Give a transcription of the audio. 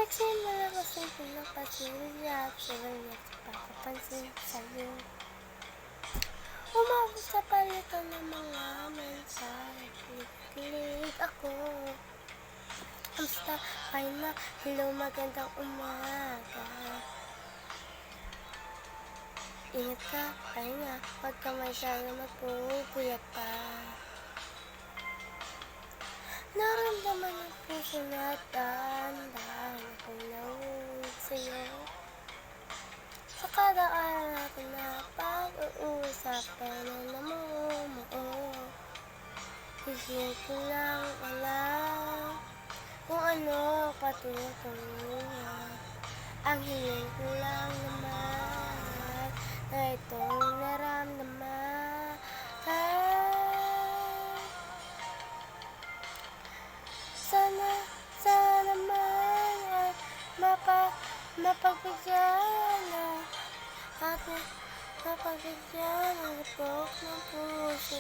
Nagsimula kasing pinapasilya at sigarilya sa pagkapansin sa'yo. Umabot sa palitan ng mga mensahe, kilig ako. Kamusta kayo na? Hello, magandang umaga. Ingat ka, pahinga, huwag ka masyadong magpupuyat pa. Naramdaman ng puso na dahan-dahan akong nauulit sa'yo. Sa kada araw natin na pag-uusap na namumuo, isip ko lang alam kung ano patutunguhan. Ang hiling ko lang naman na itong naramdaman. Sana man ay mapagbigyan na at mapagbigyan ang lupok ng puso